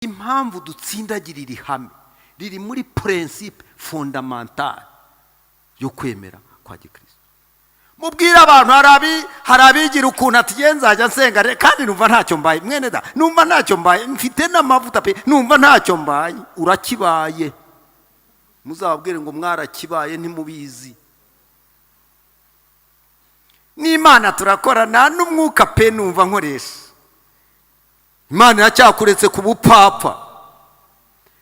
impamvu dutsindagirira ihame riri muri principe fondamentale yo kwemera kwa Gikristo. Mubwira abantu hari abigira ukuntu atigenzaje nsenga kandi numva ntacyo mbaye mwene da numva ntacyo mbaye mfite n'amavuta pe numva ntacyo mbaye urakibaye muzababwire ngo mwarakibaye ntimubizi n'Imana turakorana n'umwuka pe numva nkoresha Imana yacyakuretse ku bupapa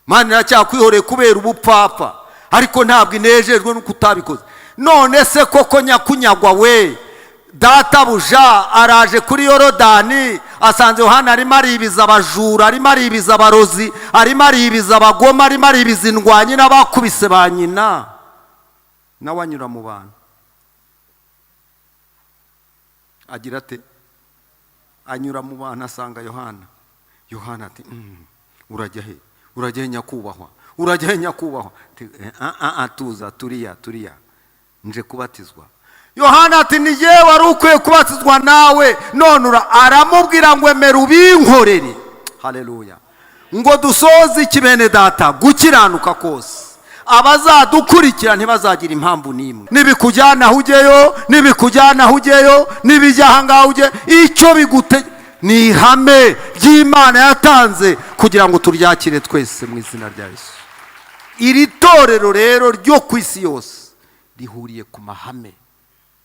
Imana yacyakwihoreye kubera ubupapa ariko ntabwo inejejwe no kutabikoze none se koko nyakunyagwa we data buja araje kuri Yorodani asanze Yohana arimo aribiza abajura arimo aribiza abarozi arimo aribiza abagoma arimo aribiza indwanyi n'abakubise ba nyina nawe anyura mu bantu agira ate anyura mu bantu asanga Yohana ati urajya he nyakubahwa urajya he nyakubahwa tuza turiya nje kubatizwa Yohana ati ni yewe wari ukwiye kubatizwa nawe none aramubwira ngo emera ubinkorere haleluya ngo dusoze ikibene data gukiranuka kose abazadukurikira ntibazagira impamvu nimwe nibikujyana ujyeyo nibijya ngaho ujye icyo bigute ni ihame ry'Imana yatanze kugira ngo turyakire twese mu izina rya Yesu. Iri torero rero ryo ku isi yose rihuriye ku mahame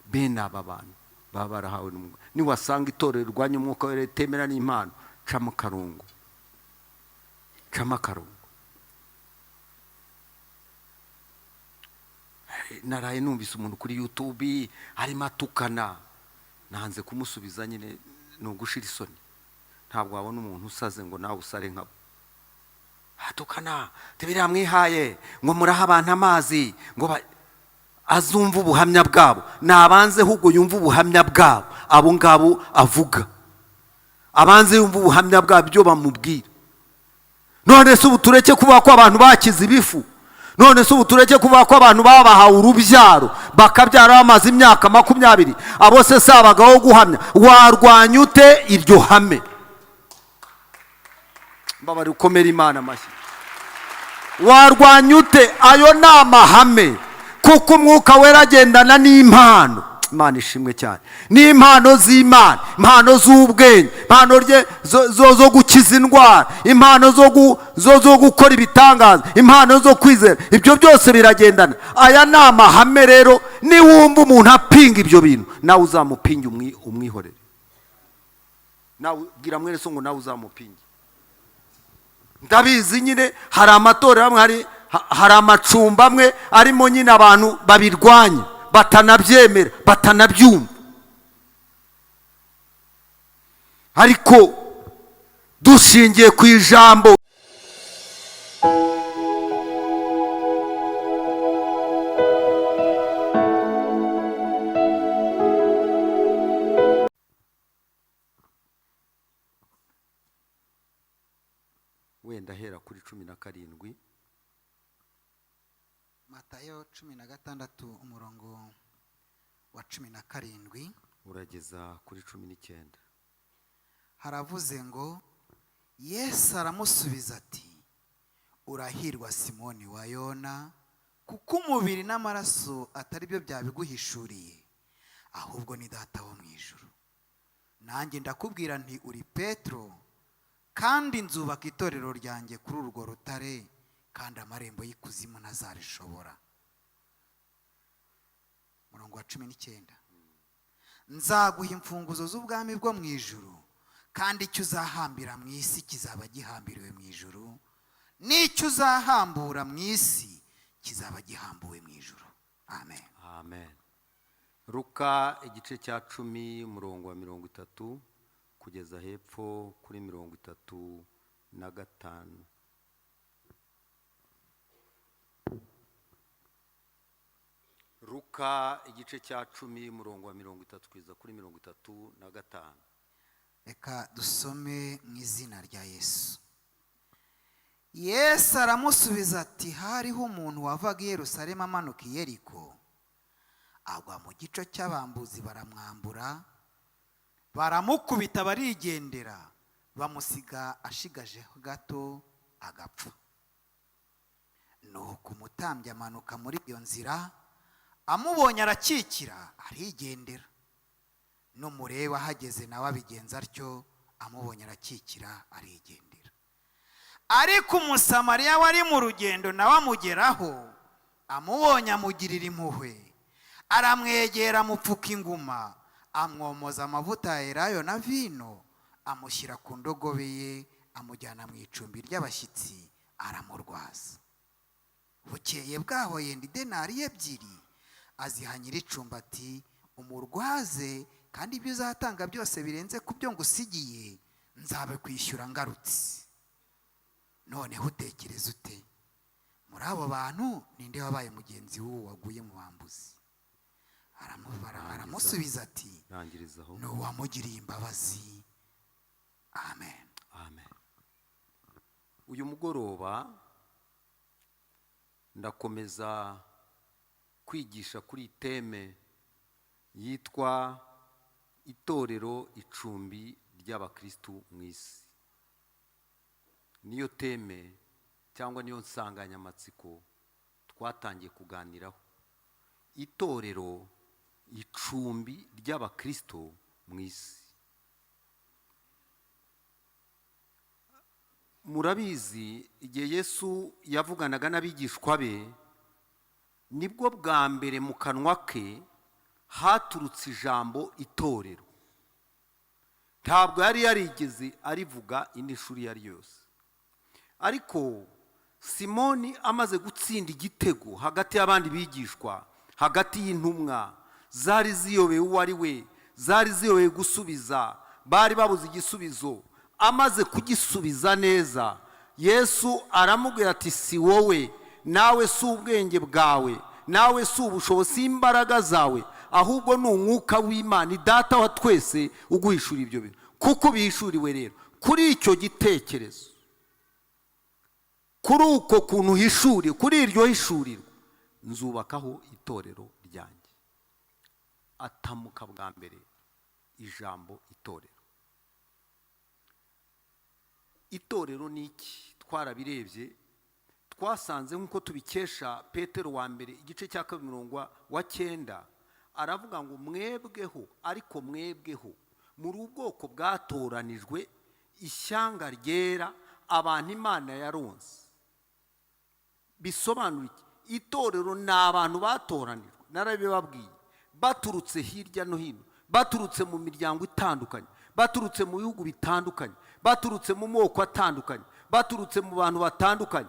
bene aba bantu baba barahawe n'umwuka. Niwasanga itorero rwanya umwuka wera temera n'impano cama karungu naraye numvise umuntu kuri YouTube arimo atukana nanze kumusubiza nyine no gushira isoni ntabwo wabona umuntu usaze ngo nawe usare nkabo atukana tebira mwihaye ngo muraha abantu amazi ngo azumva ubuhamya bwabo nabanze ahubwo yumva ubuhamya bwabo abo ngabo avuga abanze yumva ubuhamya bwabo byo bamubwira none se ubutureke kuba ko abantu bakize ibifu none se ubutureke kuba ko abantu babahawe urubyaro bakabyara bamaze imyaka 20 abo se sabagaho guhamya warwanya ute iryo hame mbabari ukomera Imana mashyi warwanya ute ayo namahame kuko umwuka wera agendana n'impano Imana ishimwe cyane n'impano z'Imana impano z'ubwenge impano zo gukiza indwara impano zo gukora ibitangaza impano zo kwizera ibyo byose biragendana aya namahame rero ni wumva umuntu apinga ibyo bintu nawe uzamupinga umwihorere nawe gira mwene so ngo nawe uzamupinga ndabizi nyine hari amatora amwe hari amacumba amwe arimo nyine abantu babirwanya batanabyemera batanabyumva ariko dushingiye ku ijambo wenda hera kuri 17 Matayo 16 umurongo wa 17 urageza kuri 19 haravuze ngo Yesu aramusubiza ati urahirwa Simoni wa Yona kuko umubiri n'amaraso atari byo byabiguhishuriye ahubwo ni data wo mu ijuru nanjye ndakubwira nti uri Petro kandi nzubaka itorero ryanjye kuri urwo rutare kandi amarembo y'ikuzimu ntazarishobora. Murongo wa 19 nzaguha imfunguzo z'ubwami bwo mu ijuru kandi icyo uzahambira mu isi kizaba gihambiriwe mu ijuru n'icyo uzahambura mu isi kizaba gihambuwe mu ijuru. Amen. Amen. Luka igice cya 10 umurongo wa 30 kugeza hepfo kuri 35. Luka igice cya 10 umurongo wa 30 kugeza kuri 35. Reka dusome mu izina rya Yesu. Yesu aramusubiza ati hariho umuntu wavaga i Yerusalemu amanuka i Yeriko agwa mu gico cy'abambuzi baramwambura baramukubita barigendera bamusiga ashigaje gato agapfa. Nuko umutambyi amanuka muri iyo nzira, amubonye arakikira arigendera. N'umureba ahageze nawe abigenza atyo, amubonye arakikira arigendera. Ariko umusamariya wari mu rugendo nawe amugeraho, amubonye amugirira impuhwe, aramwegera amupfuka inguma, amwomoza amavuta ya elayo na vino, amushyira ku ndogobe ye, amujyana mu icumbi ry'abashyitsi, aramurwaza. Bukeye bwaho yenda idenari ebyiri, aziha nyir'icumbi ati, umurwaze, kandi ibyo uzatanga byose birenze ku byo ngusigiye nzabikwishyura ngarutse. Noneho utekereza ute? Muri abo bantu ninde wabaye mugenzi w'uwo waguye mu bambuzi? Aramusubiza ati, ni uwamugiriye imbabazi. Amen. Amen. Uyu mugoroba ndakomeza kwigisha kuri teme yitwa itorero icumbi ry'abakristu mu isi. Niyo teme cyangwa niyo nsanganyamatsiko twatangiye kuganiraho. Itorero icumbi ry'abakristo mu isi. Murabizi igihe Yesu yavuganaga n'abigishwa be, nibwo bwa mbere mu kanwa ke haturutse ijambo itorero. Ntabwo yari yarigeze arivuga indi shuri iyo ari yose. Ariko Simoni amaze gutsinda igitego hagati y'abandi bigishwa, hagati y'intumwa zari ziyobeye uwo ari we, zari ziyobeye gusubiza, bari babuze igisubizo, amaze kugisubiza neza, Yesu aramubwira ati, si wowe, nawe si ubwenge bwawe, nawe si ubushobozi, si imbaraga zawe, ahubwo ni umwuka w'Imana, data wa twese uguhishura ibyo bintu. Kuko bihishuriwe rero kuri icyo gitekerezo, kuri uko kuntu hishuriwe, kuri iryo hishurirwa, nzubakaho itorero ryanjye. Atamuka bwa mbere ijambo itorero. Itorero ni iki? Twarabirebye, twasanze nk'uko tubikesha Petero wa mbere igice cya 9, aravuga ngo mwebweho, ariko mwebweho muri ubwoko bwatoranijwe, ishyanga ryera, abantu Imana yaronse. Bisobanura iki? Itorero ni abantu batoranijwe, narabibabwiye, baturutse hirya no hino, baturutse mu miryango itandukanye, baturutse mu bihugu bitandukanye, baturutse mu moko atandukanye, baturutse mu bantu batandukanye,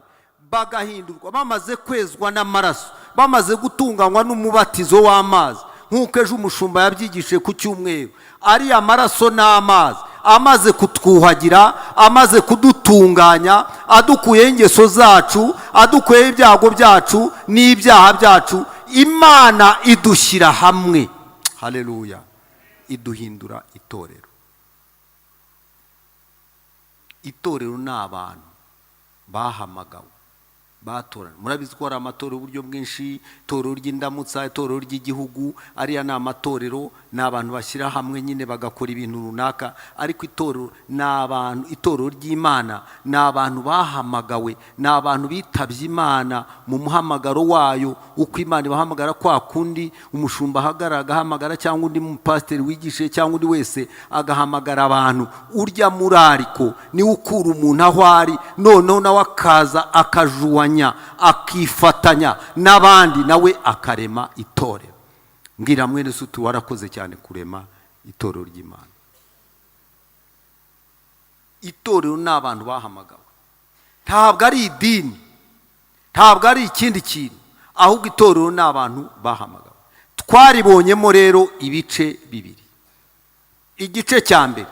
bagahindurwa, bamaze kwezwa n'amaraso, bamaze gutunganywa n'umubatizo w'amazi, nk'uko ejo umushumba yabyigishije ku cyumweru. Ari amaraso n'amazi amaze kutwuhagira, amaze kudutunganya, adukuyeho ingeso zacu, adukuyeho ibyago byacu n'ibyaha byacu, Imana idushyira hamwe. Haleluya. Iduhindura itorero. Itorero ni abantu bahamagawe, batorana. Murabizi ko hari amatorero uburyo bwinshi, itorero ry'indamutsa, itorero ry'igihugu, ariya ni amatorero, ni abantu bashyira hamwe nyine bagakora ibintu runaka. Ariko itorero ni abantu, itorero ry'Imana ni abantu bahamagawe, ni abantu bitabye Imana mu muhamagaro wayo, uko Imana ibahamagara kwa kundi umushumba ahagarara agahamagara, cyangwa undi mupasiteri wigishije, cyangwa undi wese agahamagara abantu. Urya murariko niwe ukura umuntu aho ari, noneho nawe akaza akajuwanya, akifatanya n'abandi, nawe akarema itorero. Mbwira mwene sutu, warakoze cyane kurema itorero ry'Imana. Itorero ni abantu bahamagawe, ntabwo ari idini, ntabwo ari ikindi kintu, ahubwo itorero ni abantu bahamagawe. Twaribonyemo rero ibice bibiri. Igice cya mbere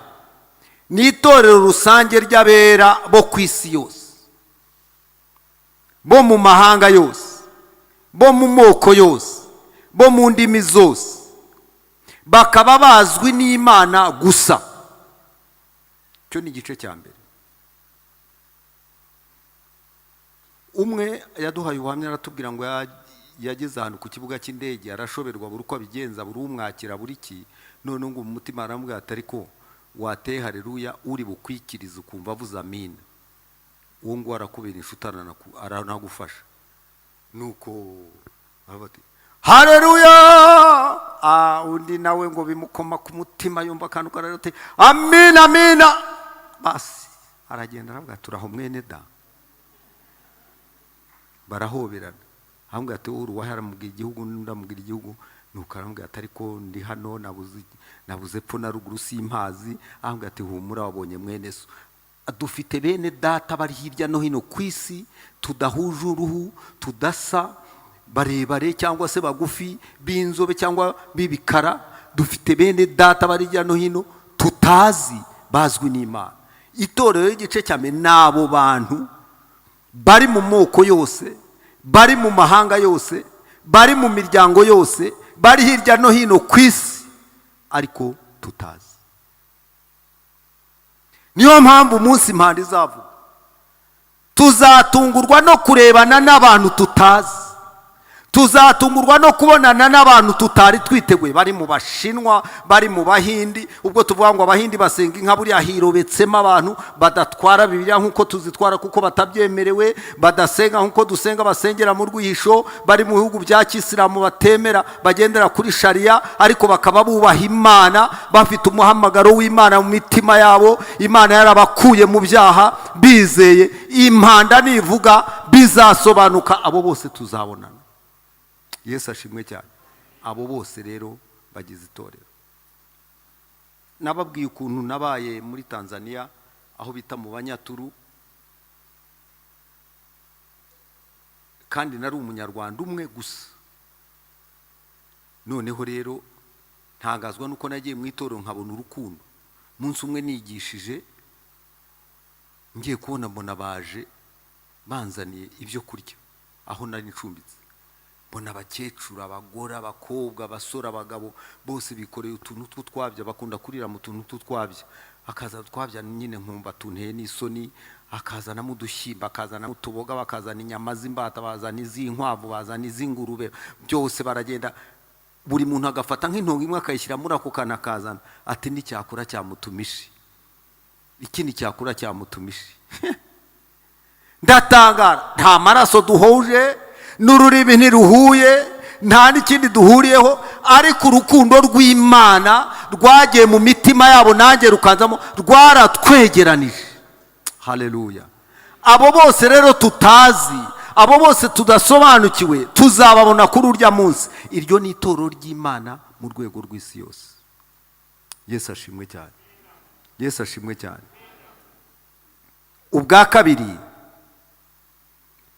ni itorero rusange ry'abera bo ku isi yose, bo mu mahanga yose, bo mu moko yose, bo mu ndimi zose, bakaba bazwi n'Imana gusa. Cyo ni igice cya mbere. Umwe yaduhaye ubuhamya, aratubwira ngo yageze ahantu ku kibuga cy'indege, arashoberwa buri uko abigenza, buri umwakira buri ki, none ngo mu mutima aramubwira ati, ariko wateye haleluya uri bukwikiriza ukumva avuze amina, uwo ngo arakubera inshuti aranagufasha. Nuko abati haleluya, undi nawe ngo bimukoma ku mutima yumva akantu karate amina amina, basi aragenda aravuga turaho mwene da, barahoberana. Ahambwa ati uruwa haramubwira igihugu ndamubwira igihugu, nuko arambwira ati ariko ndi hano nabuze pfo na ruguru simpazi. Ahambwa ati humura wabonye mwene so. Dufite bene data bari hirya no hino ku isi, tudahuje uruhu, tudasa, barebare cyangwa se bagufi, b'inzobe cyangwa b'ibikara. Dufite bene data bari hirya no hino tutazi, bazwi n'Imana. Itorero y'igice cyame nabo bantu bari mu moko yose, bari mu mahanga yose, bari mu miryango yose, bari hirya no hino ku isi, ariko tutazi. Niyo mpamvu umunsi impanda izavuga tuzatungurwa no kurebana n'abantu tutazi, tuzatungurwa no kubonana n'abantu tutari twiteguye, bari mu Bashinwa, bari mu Bahindi. Ubwo tuvuga ngo Abahindi basenga inka, buriya hirobetsemo abantu badatwara Bibiliya nk'uko tuzitwara kuko batabyemerewe, badasenga nk'uko dusenga, basengera mu rwihisho, bari mu bihugu bya Kisilamu batemera, bagendera kuri sharia, ariko bakaba bubaha Imana, bafite umuhamagaro w'Imana mu mitima yabo. Imana yarabakuye mu byaha, bizeye impanda nivuga bizasobanuka, abo bose tuzabonana. Yesu ashimwe cyane. Abo bose rero bagize itorero. Nababwiye ukuntu nabaye muri Tanzania aho bita mu Banyaturu, kandi nari umunyarwanda umwe gusa. Noneho rero ntangazwa nuko nagiye mu itorero nkabona urukundo. Munsi umwe nigishije, ngiye kubona mbona baje banzaniye ibyo kurya aho nari ncumbitse. Mbona abakecuru, abagore, abakobwa, abasore, abagabo, bose bikoreye utuntu tw'utwabya, bakunda kurira mu tuntu tw'utwabya. Akaza twabya nyine nkumva tunteye n'isoni, akazana mu dushyimba, akazana mu tuboga, bakazana inyama z'imbata, bazana iz'inkwavu, bazana iz'ingurube, byose baragenda. Buri muntu agafata nk'intongo imwe akayishyira muri ako kana, akazana ati n'icyakura cyamutumishi, ikindi cyakura cyamutumishi. Ndatangara, nta maraso duhuje, n'ururimi ntiruhuye, nta n'ikindi duhuriyeho, ariko urukundo rw'Imana rwagiye mu mitima yabo, nanjye rukanzamo, rwaratwegeranije. Haleluya. Abo bose rero tutazi, abo bose tudasobanukiwe, tuzababona kuri urya munsi. Iryo ni itorero ry'Imana mu rwego rw'isi yose. Yesu ashimwe cyane. Yesu ashimwe cyane. Ubwa kabiri,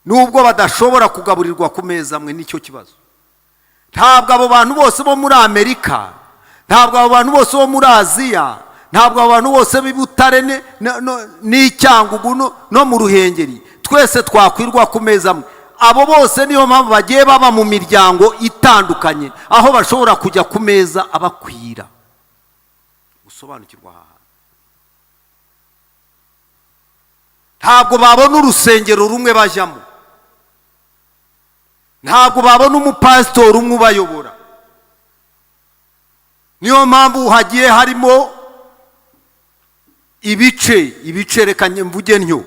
nubwo badashobora kugaburirwa ku meza amwe, nicyo kibazo. Ntabwo abo bantu bose bo muri Amerika, ntabwo abo bantu bose bo muri Aziya, ntabwo abo bantu bose b'Ibutare n'Icyangugu no mu Ruhengeri twese twakwirwa ku meza amwe. Abo bose niyo mpamvu bagiye baba mu miryango itandukanye, aho bashobora kujya ku meza abakwira. Gusobanukirwa aha, ntabwo babona urusengero rumwe bajyamo, ntabwo babona umupasitori umwe ubayobora. Niyo mpamvu hagiye harimo ibice reka mvuge ntyo,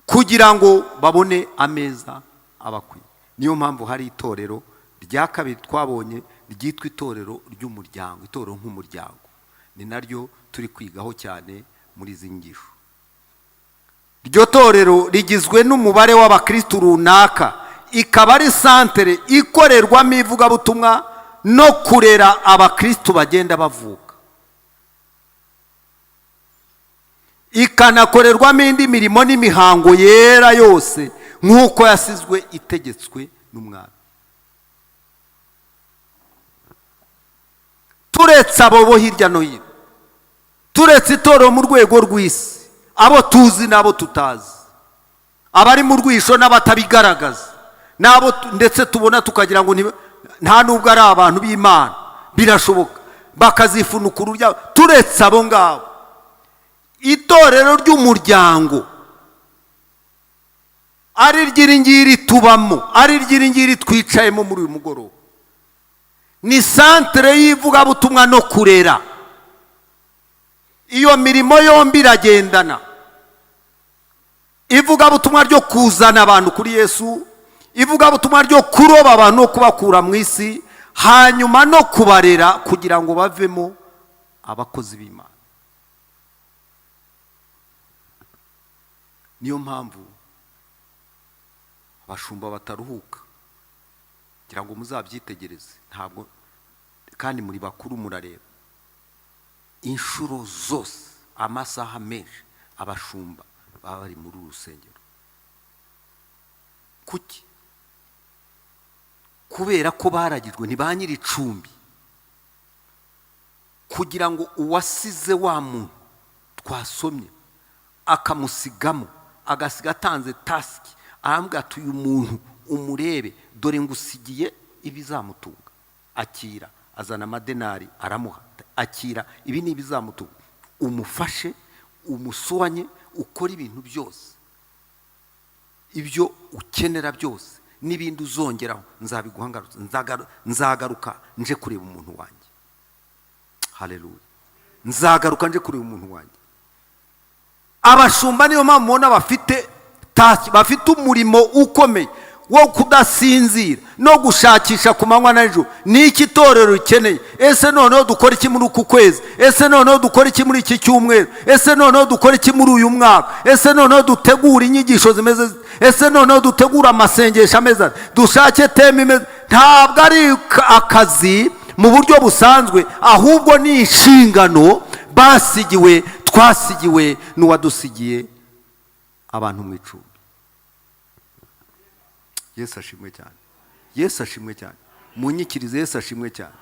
kugira ngo babone ameza abakwiye. Niyo mpamvu hari itorero rya kabiri twabonye ryitwa itorero ry'umuryango, itorero nk'umuryango. Ni naryo turi kwigaho cyane muri izi nyigisho. Iryo torero rigizwe n'umubare w'abakristo runaka, ikaba ari santere ikorerwamo ivugabutumwa no kurera abakristo bagenda bavuka, ikanakorerwamo indi mirimo n'imihango yera yose nk'uko yasizwe itegetswe n'umwami. Turetse abo bo hirya no hino, turetse itorero mu rwego rw'isi, abo tuzi n'abo tutazi, abari mu rwisho n'abatabigaragaza, n'abo ndetse tubona tukagira ngo nta nubwo ari abantu b'Imana, birashoboka bakazifunuka urubyaro. Turetse abo ngabo, itorero ry'umuryango ari ry'iringiri tubamo, ari ry'iringiri twicayemo muri uyu mugoroba, ni santere y'ivugabutumwa no kurera. iyo mirimo yombi iragendana. Ivugabutumwa ryo kuzana abantu kuri Yesu, ivugabutumwa ryo kuroba abantu no kubakura mu isi, hanyuma no kubarera kugira ngo bavemo abakozi b'Imana. Niyo mpamvu abashumba bataruhuka, kugira ngo muzabyitegereze. Ntabwo kandi muri bakuru murareba inshuro zose amasaha menshi abashumba baba bari muri urusengero. Kuki? Kubera ko baragijwe ni ba nyiri icumbi, kugira ngo uwasize wa muntu twasomye akamusigamo, agasiga atanze tasiki, arambwira ati uyu muntu umurebe, dore ngusigiye ibizamutunga. Akira, azana amadenari aramuha, akira ibi ni ibizamutunga, umufashe, umusoanye, ukora ibintu byose, ibyo ukenera byose, n'ibindi uzongeraho nzabiguhangarutse, nzagaruka nje kureba umuntu wanjye. Haleluya. Nzagaruka nje kureba umuntu wanjye. Abashumba niyo mpamvu mubona bafite umurimo ukomeye wo kudasinzira no gushakisha ku manywa na nijoro. Ni iki itorero rikeneye? Ese noneho dukora iki muri uku kwezi? Ese noneho dukora iki muri iki cyumweru? Ese noneho dukora iki muri uyu mwaka? Ese noneho dutegura inyigisho zimeze? Ese noneho dutegura amasengesho ameze? Dushake teme imeze? Ntabwo ari akazi mu buryo busanzwe, ahubwo ni inshingano basigiwe, twasigiwe n'uwadusigiye abantu mu icumbi. Yesu ashimwe cyane. Yesu ashimwe cyane. Munyikirize, Yesu ashimwe cyane.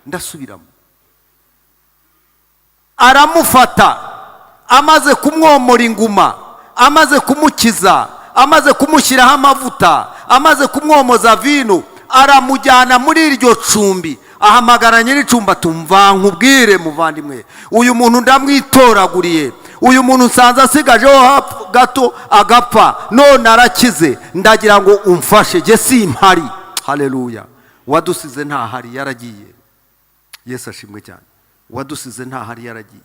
Ndasubiramo. Aramufata, amaze kumwomora inguma, amaze kumukiza, amaze kumushyiraho amavuta, amaze kumwomoza vino, aramujyana muri iryo cumbi. Ahamagara nyir'icumbi ati umva nkubwire muvandimwe, uyu muntu ndamwitoraguriye, uyu muntu nsanze asigajeho gato agapfa, none arakize, ndagira ngo umfashe, jye simpari. Haleluya. Wadusize ntahari, yaragiye. Yesu ashimwe cyane. Wadusize ntahari, yaragiye.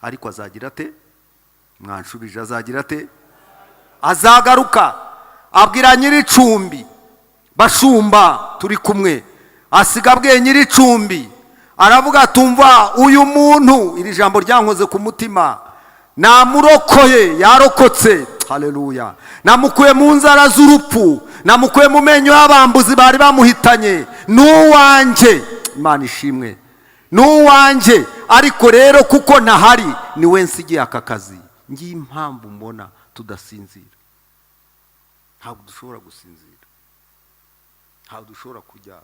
Ariko azagira ate? Mwanshubije, azagira ate? Azagaruka. Abwira nyir'icumbi, bashumba turi kumwe, asiga abwiye nyir'icumbi, aravuga atumva uyu muntu, iri jambo ryankoze ku mutima, namurokoye, yarokotse. Haleluya. Namukuye mu nzara z'urupfu, namukuye mu menyo y'abambuzi bari bamuhitanye, n'uwanjye. Imana ishimwe. N'uwanjye. Ariko rero kuko ntahari, niwe nsigiye aka kazi. Ngiye impamvu mbona tudasinzira. Ntabwo dushobora gusinzira, ntabwo dushobora kujya.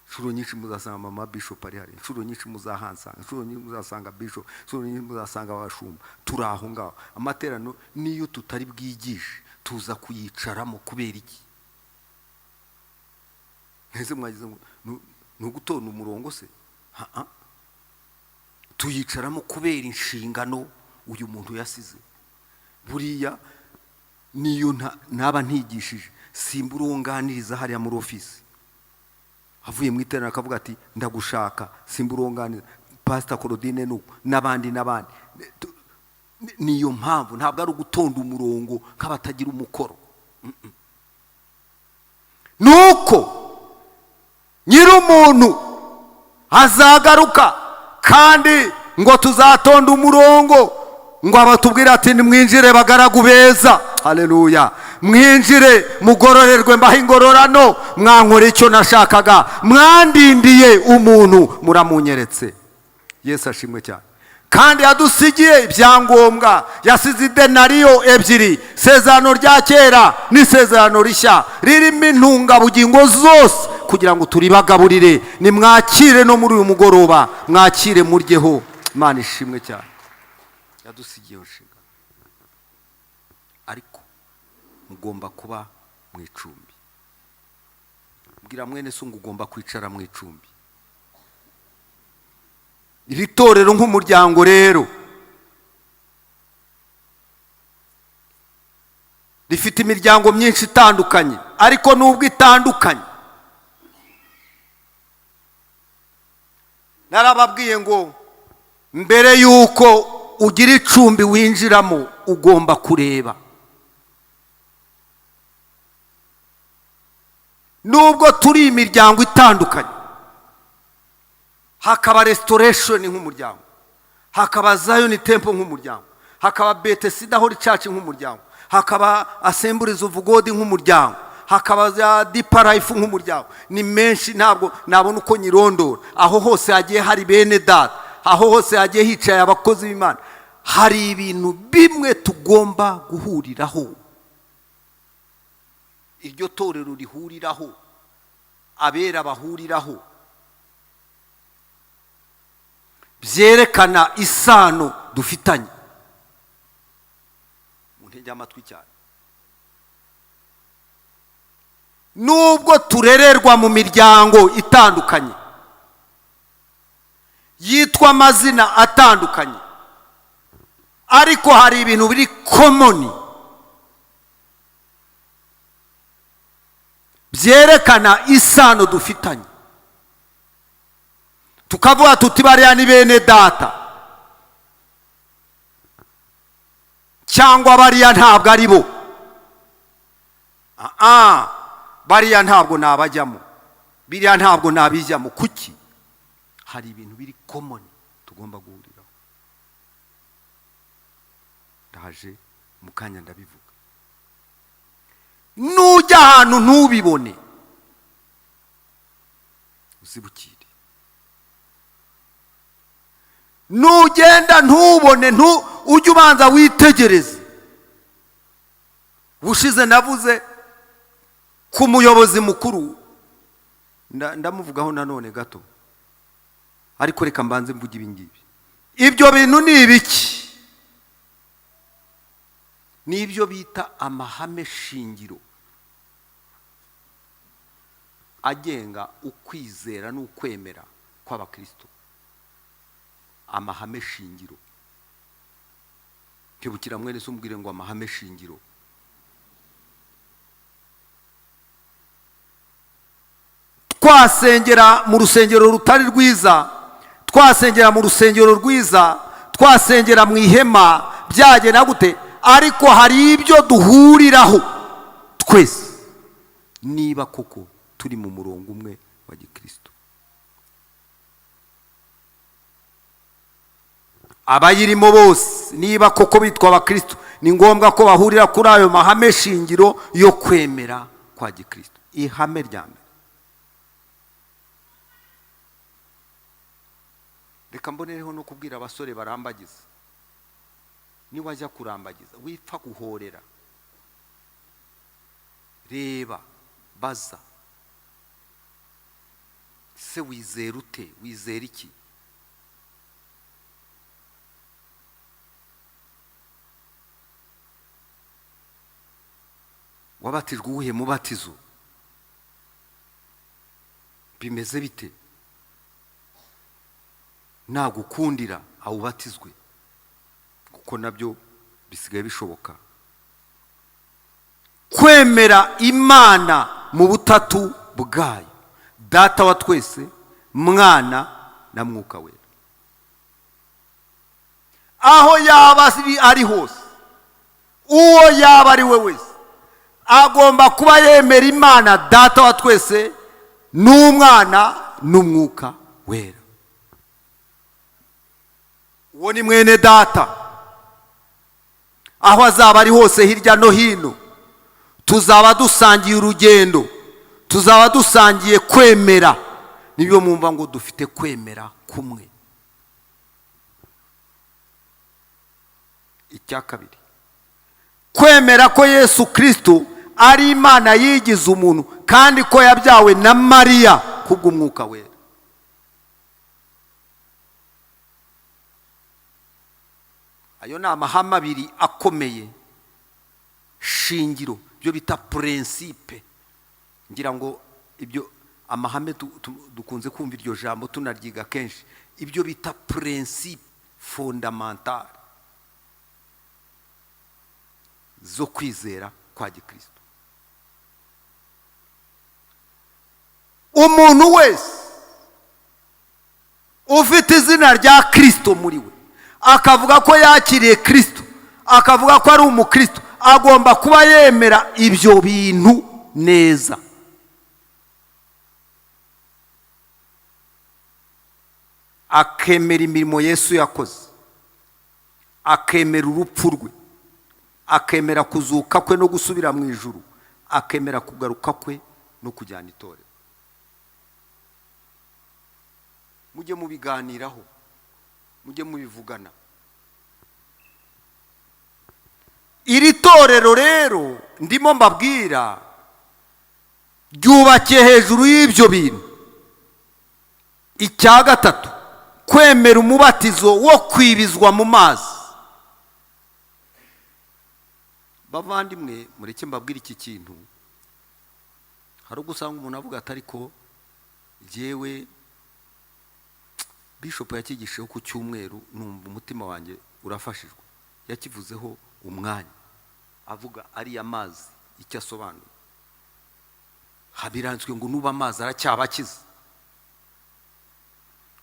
Inshuro nyinshi muzasanga mama bishop ari hari, inshuro nyinshi muzahansanga, inshuro nyinshi muzasanga bishop, inshuro nyinshi muzasanga abashumba. Turi aho ngaho. Amaterano niyo tutari bwigishe tuza kuyicaramo. Kubera iki? Ese mwagize ngo no gutona umurongo se? Tuyicaramo kubera inshingano uyu muntu yasize. Buriya niyo naba ntigishije, simburonganiriza hariya muri office, avuye mu iterana akavuga ati ndagushaka, simburonganiriza Pastor Claudine n'abandi. Niyo mpamvu ntabwo ari ugutonda umurongo nk'abatagira umukoro. Nuko nyir'umuntu azagaruka, kandi ngo tuzatonda umurongo, ngo abatubwira ati nimwinjire bagaragu beza. Haleluya. Mwinjire mugororerwe mbaho ingororano, mwankora icyo nashakaga, mwandindiye umuntu muramunyeretse. Yesu ashimwe cyane. Kandi yadusigiye ibyangombwa, yasize idenariyo ebyiri, isezerano rya kera n'isezerano rishya, ririmo intungabugingo zose kugira ngo turibagaburire. Nimwakire no muri uyu mugoroba, mwakire muryeho. Imana ishimwe cyane. Yadusigiye inshinga. Ariko mugomba kuba mu icumbi. Mbwira mwene se ngo ugomba kwicara mu icumbi. Iri torero nk'umuryango rero rifite imiryango myinshi itandukanye, ariko nubwo itandukanye, narababwiye ngo mbere yuko ugira icumbi winjiramo ugomba kureba. Nubwo turi imiryango itandukanye, hakaba restoration nk'umuryango, hakaba Zion Temple nk'umuryango, hakaba Bethesda Holy Church nk'umuryango, hakaba Assemblies of God nk'umuryango, hakaba Deeper Life nk'umuryango. Ni menshi ntabwo nabona uko nyirondora. Aho hose hagiye hari bene data, aho hose hagiye hicaye abakozi b'Imana. Hari ibintu bimwe tugomba guhuriraho. Iryo torero rihuriraho, abera bahuriraho, byerekana isano dufitanye. Muntege amatwi cyane. Nubwo turererwa mu miryango itandukanye, yitwa amazina atandukanye, ariko hari ibintu biri common byerekana isano dufitanye. Tukavuga tuti bariya ni bene data, cyangwa bariya ntabwo ari bo. Bariya ntabwo nabajyamo, biriya ntabwo nabijyamo. Kuki? Hari ibintu biri common tugomba guhuriraho. Ndaje mu kanya ndabivuga. Nujya ahantu ntubibone, uzibukire. Nugenda ntubone, ujye ubanza witegereze. Bushize navuze ku muyobozi mukuru, ndamuvugaho nanone gato, ariko reka mbanze mvuge ibi ngibi. Ibyo bintu ni ibiki? Ni ibyo bita amahame shingiro agenga ukwizera n'ukwemera kw'abakristo. Amahame shingiro. Kibukira mwene se umbwire ngo amahame shingiro. Twasengera mu rusengero rutari rwiza, twasengera mu rusengero rwiza, twasengera mu ihema, byagenda gute? Ariko hari ibyo duhuriraho twese, niba koko turi mu murongo umwe wa gikristo. Abayirimo bose niba koko bitwa abakristo, ni ngombwa ko bahurira kuri ayo mahame shingiro yo kwemera kwa gikristo. Ihame rya mbere. Reka mbonereho no kubwira abasore barambagiza, ni wajya kurambagiza wipfa guhorera. Reba, baza, se wizera ute? Wizera iki? Wabatijwe uwuhe mubatizo? Bimeze bite? Nagukundira awubatizwe, kuko nabyo bisigaye bishoboka. Kwemera Imana mu butatu bwayo, Data wa twese, Mwana na Mwuka Wera. Aho yaba ari hose, uwo yaba ari we wese, agomba kuba yemera Imana Data wa twese n'Umwana n'Umwuka Wera. Uwo ni mwene data. Aho azaba ari hose hirya no hino, tuzaba dusangiye urugendo, tuzaba dusangiye kwemera. Nibyo mwumva ngo dufite kwemera kumwe. Icya kabiri, kwemera ko Yesu Kristo ari Imana yigize umuntu, kandi ko yabyawe na Mariya kubw'Umwuka Wera. Ayo ni amahame abiri akomeye shingiro, byo bita principe. Ngira ngo ibyo amahame dukunze kumva iryo jambo tunaryiga kenshi. Ibyo bita principe fondamental zo kwizera kwa gikristo. Umuntu wese ufite izina rya Kristo muri we, akavuga ko yakiriye Kristo, akavuga ko ari umukristo, agomba kuba yemera ibyo bintu neza. Akemera imirimo Yesu yakoze, akemera urupfu rwe, akemera kuzuka kwe no gusubira mu ijuru, akemera kugaruka kwe no kujyana itorero. Mujye mubiganiraho, mujye mubivugana. Iri torero rero ndimo mbabwira ryubakiye hejuru y'ibyo bintu. Icya gatatu, kwemera umubatizo wo kwibizwa mu mazi. Bavandimwe, mureke mbabwira iki kintu. Hari ugusanga umuntu avuga ati ariko jewe Bishop yakigisheho ku cyumweru, numva umutima wanjye urafashijwe. Yakivuzeho umwanya, avuga ari amazi icyo asobanuye. Habiranzwe ngo nuba amazi aracyabakiza.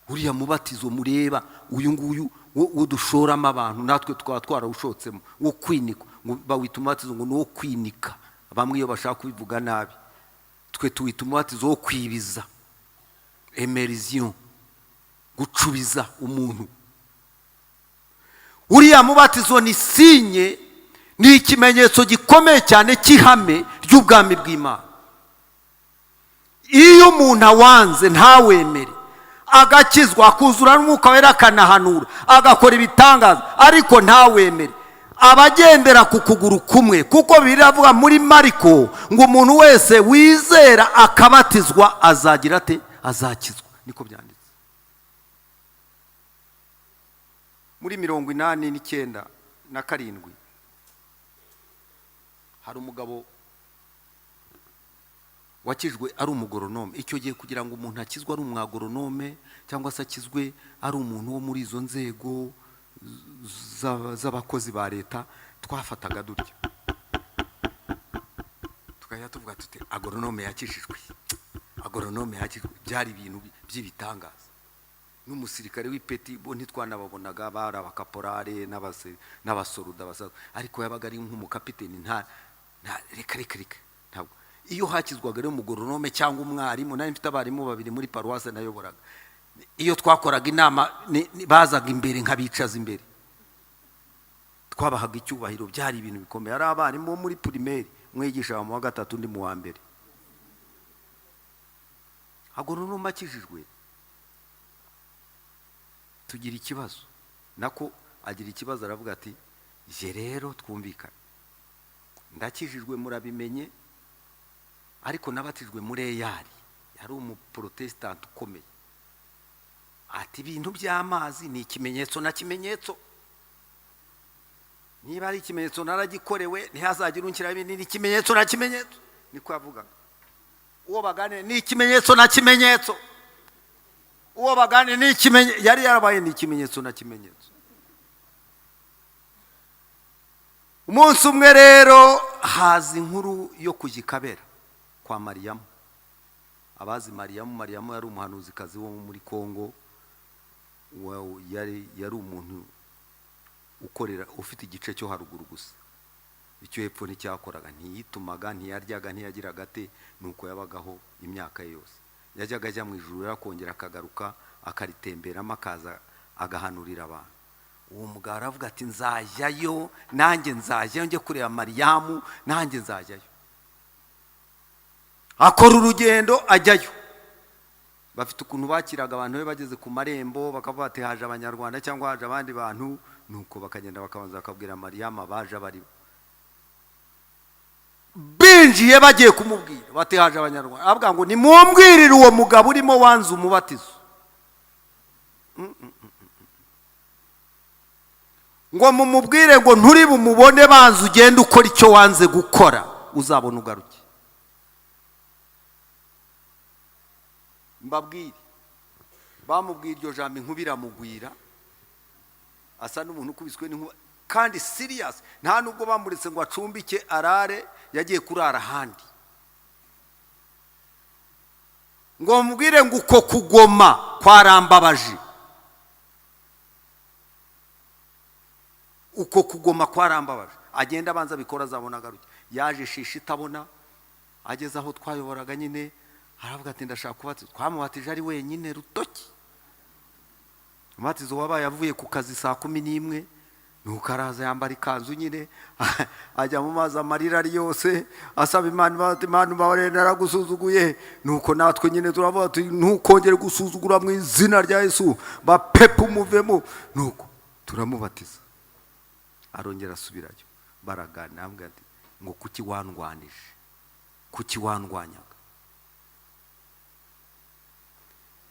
Uriya mubatizo mureba uyu nguyu wo dushoramo abantu, natwe twaba twarawushotsemo, wo kwinika, ngo bawita umubatizo ngo no kwinika. Bamwe iyo bashaka kubivuga nabi, twe tuwita umubatizo wo kwibiza, immersion, gucubiza umuntu. Uriya mubatizo ni sinye, ni ikimenyetso gikomeye cyane cy'ihame ry'ubwami bw'Imana. Iyo umuntu awanze ntawemere, agakizwa, akuzura n'umwuka wera, akanahanura, agakora ibitangaza, ariko ntawemere, abagendera ku kuguru kumwe. Kuko biravuga muri Mariko ngo umuntu wese wizera akabatizwa azagira ate? Azakizwa. Niko byanditse. Muri 89 hari umugabo wakijwe ari umugoronome. Icyo gihe kugira ngo umuntu akizwe ari umwagoronome cyangwa se akizwe ari umuntu wo muri izo nzego z'abakozi ba leta, twafataga dutya tukajya tuvuga tuti agoronome yakijijwe, agoronome yakijwe. Byari ibintu by'ibitangaza. N'umusirikare w'ipeti bo ntitwanababonaga, bari abakaporare n'abasoruda basaza, ariko yabaga ari nk'umukapiteni. nta reka ntabwo. Iyo hakizwaga rero umugoronome cyangwa umwarimu, nari mfite abarimu babiri muri paruwase nayoboraga, iyo twakoraga inama bazaga imbere nkabicaza imbere, twabahaga icyubahiro. Byari ibintu bikomeye. Ari abarimu bo muri primaire, mwigisha mu wa gatatu ndi mu wa mbere. Agoronome akijijwe, tugira ikibazo nako agira ikibazo, aravuga ati je rero twumvikana, ndakijijwe murabimenye, ariko nabatijwe muri Eyari, yari umuprotestant ukomeye. Ati ibintu by'amazi ni ikimenyetso na kimenyetso, niba ari ikimenyetso naragikorewe, ntihazagira unkira ibindi, ni ikimenyetso na kimenyetso. Niko yavugaga. Uwo bagane ni ikimenyetso na kimenyetso, uwo bagane ni ikimenyetso. Yari yarabaye ni ikimenyetso na kimenyetso. Umunsi umwe rero haza inkuru yo kujikabera kwa Mariyamu. Abazi Mariyamu yari umuhanuzikazi wo muri Kongo. Yari umuntu ukorera, ufite igice cyo haruguru gusa. Icyo hepfo n'icyakoraga, ntiyitumaga, ntiyaryaga, ntiyagiraga ate, nuko yabagaho imyaka yose. Yajyaga ajya mu ijuru, yakongera akagaruka, akaritemberamo, akaza agahanurira abantu. Uwo mugabo aravuga ati nzajyayo, nanjye nzajyayo, njye kureba Mariyamu, nanjye nzajyayo. Akora urugendo ajyayo. Bafite ukuntu bakiraga abantu be bageze ku marembo, bakavuga ati haje abanyarwanda cyangwa haje abandi bantu, nuko bakagenda bakabanza bakabwira Mariyamu abaje bari. Binjiye bagiye kumubwira bati haje abanyarwanda, avuga ngo nimumbwirire uwo mugabo urimo wanze umubatizo. Ngo mumubwire ngo nturi bumubone, banze ugende ukora icyo wanze gukora, uzabona ugaruke. Mbabwire, bamubwira iryo jambo, inkubira mugwira, asa n'umuntu ukubiswe n'inkuba, kandi serious. Nta nubwo bamuretse ngo acumbike arare, yagiye kurara handi. Ngo mubwire ngo uko kugoma kwarambabaje, uko kugoma kwarambabaje. Agenda abanza bikora azabona garuke. Yaje shisha itabona, ageze aho twayoboraga nyine aravuga ati ndashaka kubatizwa. Twamubatije ari wenyine Rutoki. Umubatizo wabaye avuye ku kazi saa 11, nuko araza yambara ikanzu nyine ajya mu mazi amarira ari yose asaba Imana mbabarira naragusuzuguye. Nuko natwe nyine turavuga ati ntukongere gusuzugura mu izina rya Yesu, bapepe umuvemo. Nuko turamubatiza, arongera asubirayo. Baragana ambwa ati ngo kuki wandwanije, kuki wandwanyaga.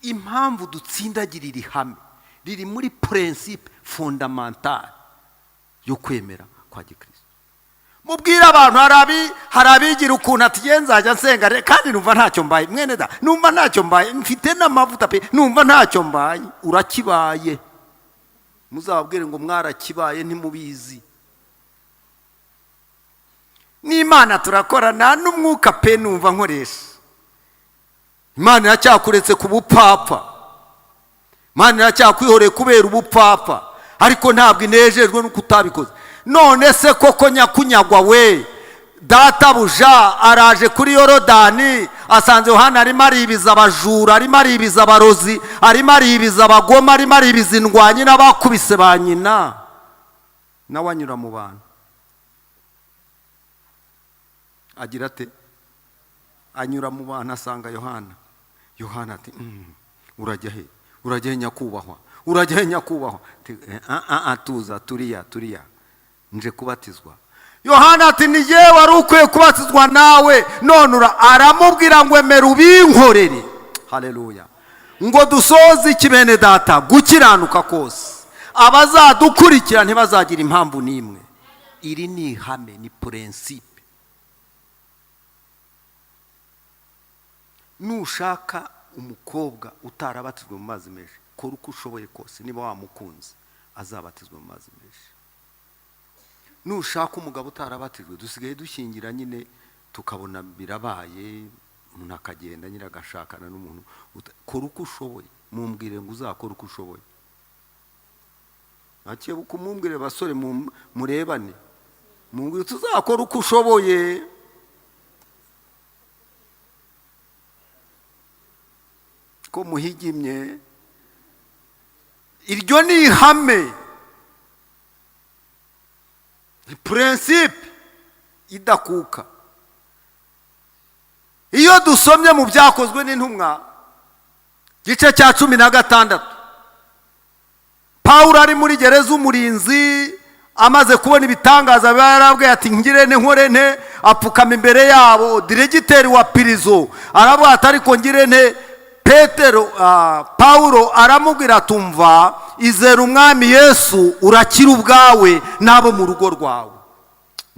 Impamvu dutsindagirira ihame riri muri principe fondamentale yo kwemera kwa Gikristo. Mubwira abantu harabigira ukuntu ati nzajya nsenga kandi numva ntacyo mbaye. Mwene da, numva ntacyo mbaye, mfite n'amavuta pe, numva ntacyo mbaye. Urakibaye. Muzababwire ngo mwarakibaye ntimubizi. N'Imana turakorana n'umwuka pe numva nkoresha. Imana iracyakuretse ku bupfapfa, Imana iracyakwihoreye kubera ubupfapfa, ariko ntabwo inejejwe nuko utabikoze. None se koko nyakunyagwa we, databuja araje kuri Yorodani asanze Yohana arimo aribiza abajura, arimo aribiza abarozi, arimo aribiza abagoma, arimo aribiza indwanyi n'abakubise ba nyina, nawe anyura mu bantu. Agira ate? Anyura mu bantu asanga Yohana. Yohana ati urajya he? Urajya he nyakubahwa? Urajya he nyakubahwa? Tuza turiya nje kubatizwa. Yohana ati ni yewe wari ukwiye kubatizwa nawe, none aramubwira ngo emera ubinkorere. Haleluya. Ngo dusoze iki bene data, gukiranuka kose abazadukurikira ntibazagira impamvu n'imwe. Iri ni ihame, ni principe. Nushaka umukobwa utarabatizwe mu mazi menshi, kora uko ushoboye kose niba wamukunze azabatizwe mu mazi menshi. Nushaka umugabo utarabatijwe, dusigaye dushingira nyine tukabona birabaye, umuntu akagenda nyine agashakana n'umuntu. Kora uko ushoboye, mumbwire ngo uzakora uko ushoboye. Aciye kumumbwire basore murebane, mumbwire tuzakora uko ushoboye. Ko muhigimye. Iryo ni ihame, ni principe idakuka. Iyo dusomye mu byakozwe n'intumwa gice cya 16, Pawulo ari muri gereza umurinzi amaze kubona ibitangaza barabwe ati ngirene nkorene, apfukama imbere yabo. Diregiteri wa prison aravuga ati ariko ngirene. Pawulo aramubwira tumva, izera umwami Yesu urakira ubwawe nabo mu rugo rwawe.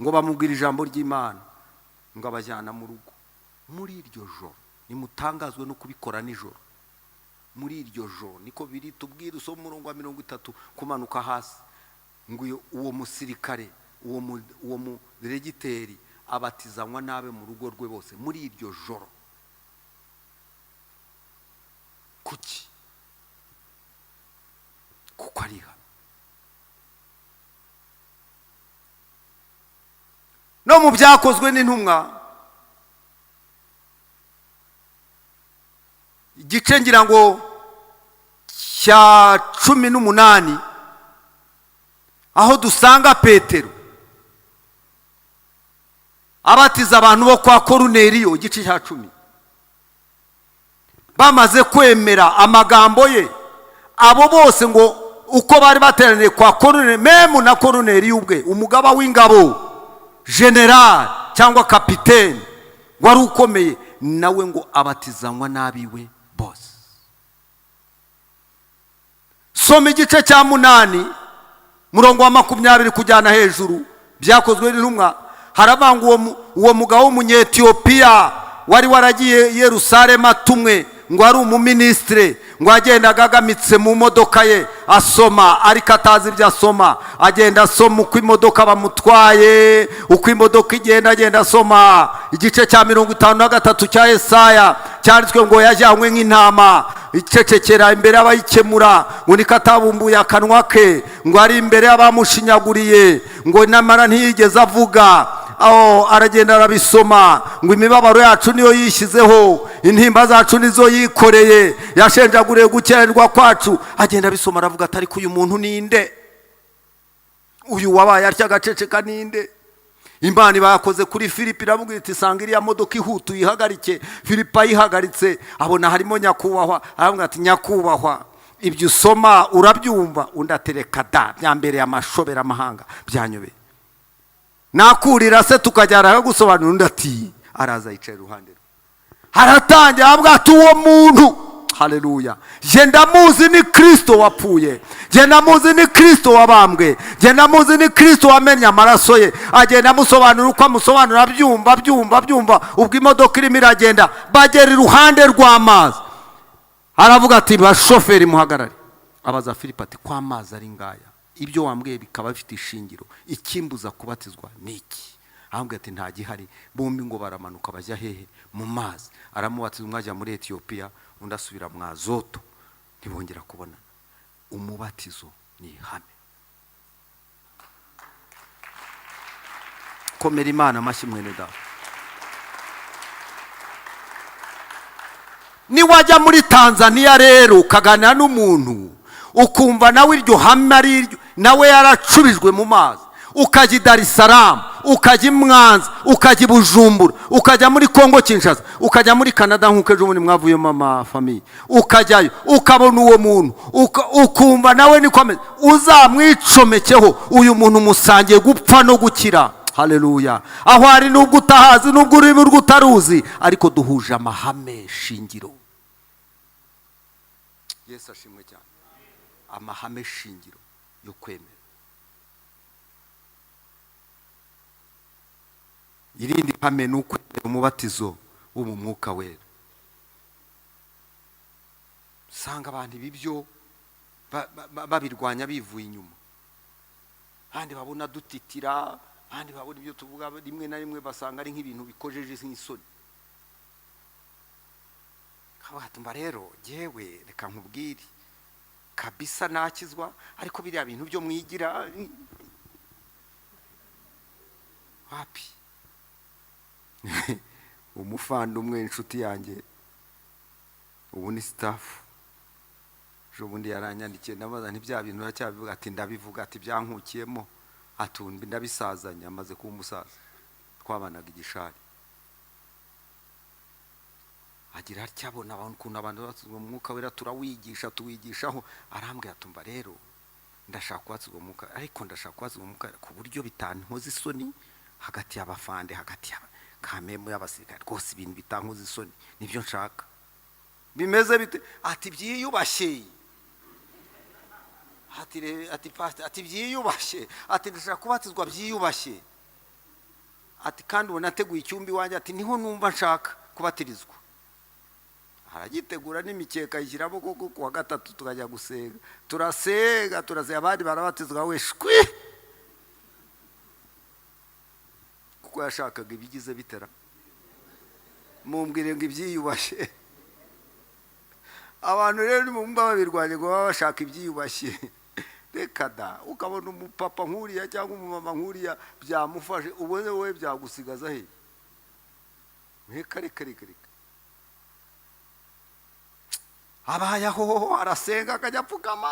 Ngo bamubwira ijambo ry'Imana, ngo abajyana mu rugo. Muri iryo joro, nimutangazwe no kubikora nijoro. Muri iryo joro niko biri tubwira usoma umurongo wa 30 kumanuka hasi. Ngo uwo musirikare, uwo mu diregiteri abatizanywa nabe mu rugo rwe bose muri iryo joro. Kuki? Kuko ari ihame. No mu byakozwe n'intumwa igice ngira ngo cya 18, aho dusanga Petero abatiza abantu bo kwa Koruneliyo, igice cya 10. Bamaze kwemera amagambo ye, abo bose ngo uko bari bateraniye kwa Koruneliyo, memu na Koruneliyo ubwe, umugaba w'ingabo, general cyangwa kapiteni wari ukomeye, nawe ngo abatizanywa n'abiwe bose. Soma igice cya 8 murongo wa 20 kujyana hejuru, byakozwe n'intumwa. Haravanga uwo mugabo w'umunyetiyopiya wari waragiye Yerusalemu atumwe, ngo ari umuministre, ngo agendaga agamitse mu modoka ye asoma, ariko atazi ibyo asoma. Agenda asoma uko imodoka bamutwaye, uko imodoka agenda asoma. Igice cya 53 cya Yesaya cyanditswe ngo yajyanywe nk'intama icecekera imbere y'abayikemura, ngo niko atabumbuye akanwa ke, ngo ari imbere y'abamushinyaguriye, ngo namara ntiyigeze avuga. Aragenda arabisoma ngo imibabaro yacu niyo yishyizeho, intimba zacu nizo yikoreye, yashenjaguriye gukererwa kwacu. Agenda abisoma aravuga ati ariko uyu muntu ninde? Uyu wabaye atya agaceceka ninde? Imana bayakoze kuri Filipo, iramubwira iti sanga iriya modoka ihuta uyihagarike. Filipo ayihagaritse abona harimo nyakubahwa, aramubwira ati nyakubahwa, ibyo usoma urabyumva? Undi atereka da, byambereye amashobera amahanga, byanyobeye. Nakurira se tukajyana gusobanura? Undi ati araza yicaye iruhande rwe, haratangira avuga ati uwo muntu, haleluya, je ndamuzi, ni Kristo wapfuye, je ndamuzi, ni Kristo wabambwe, je ndamuzi, ni Kristo wamenye amaraso ye. Agenda amusobanura uko amusobanura, byumva. Ubwo imodoka irimo iragenda, bagera iruhande rw'amazi. Aravuga ati bashoferi muhagarare. Abaza Filipo ati ko amazi ari ngaya, ibyo wambwiye bikaba bifite ishingiro, ikimbuza kubatizwa niki? Ahambwe ati nta gihari. Bombi ngo baramanuka bajya hehe? Mu mazi. Aramubatiza, umwe ajya muri Etiyopiya, undi asubira mu Azoto, ntibongera kubona. Umubatizo ni ihame. Komera Imana amashyi mwene data. Niwajya muri Tanzania rero ukaganira n'umuntu ukumva nawe iryo hame ari iryo, nawe yaracubijwe mu mazi, ukajya i Dar es Salaam, ukajya i Mwanza, ukajya i Bujumbura, ukajya muri Kongo Kinshasa, ukajya muri Canada nk'uko ejo bundi mwavuyemo amafamiye, ukajyayo ukabona uwo muntu ukumva nawe niko ameze, uzamwicomekeho. Uyu muntu musangiye gupfa no gukira. Haleluya. Aho ari nubwo utahazi, nubwo uri mu utaruzi, ariko duhuje amahame shingiro. Yesu ashimwe cyane. Amahame shingiro yo kwemera. Irindi hame ni ukwemera umubatizo wo mu Mwuka Wera. Sanga abantu ibibyo babirwanya bivuye inyuma, kandi babona dutitira, kandi babona ibyo tuvuga rimwe na rimwe basanga ari nk'ibintu bikojeje nk'isoni. Kabatumba rero jewe reka nkubwire kabisa nakizwa, ariko biriya bintu byo mwigira wapi? Umufando umwe inshuti yanjye ubu ni staff, jo bundi yaranyandikiye, ndabaza nti bya bintu uracyabivuga? Ati ndabivuga. Ati byankukiyemo, atumbi ndabisazanya, amaze kuba umusaza, twabanaga igishari. Agira aryabona abantu kuntu abantu batuzwa mu Mwuka Wera, turawigisha tuwigishaho. Arambwira atumba rero ndashaka kwatuzwa mu Mwuka, ariko ndashaka kwatuzwa mu Mwuka ku buryo bitankoze isoni hagati y'abafande, hagati y'akamemo y'abasirikare, rwose ibintu bitankoze isoni nibyo nshaka. Bimeze bite? Ati byiyubashye. Ati byiyubashye. Ati ndashaka kubatizwa byiyubashye. Ati kandi ubu nateguye icyumba iwanjye. Ati niho numva nshaka kubatirizwa. Aragitegura n'imikeka yishyiramo, kuko kuwa gatatu tukajya gusenga, turasenga abandi barabatizwa we shwi, kuko yashakaga ibigize bitera. Mumbwire ngo ibyiyubashye. Abantu rero nimumba babirwanye ngo baba bashaka ibyiyubashye. Reka da, ukabona umupapa nkuriya cyangwa umumama nkuriya byamufashe, ubone wowe byagusigaza he? Reka. Abayaho arasenga akajya apfukama,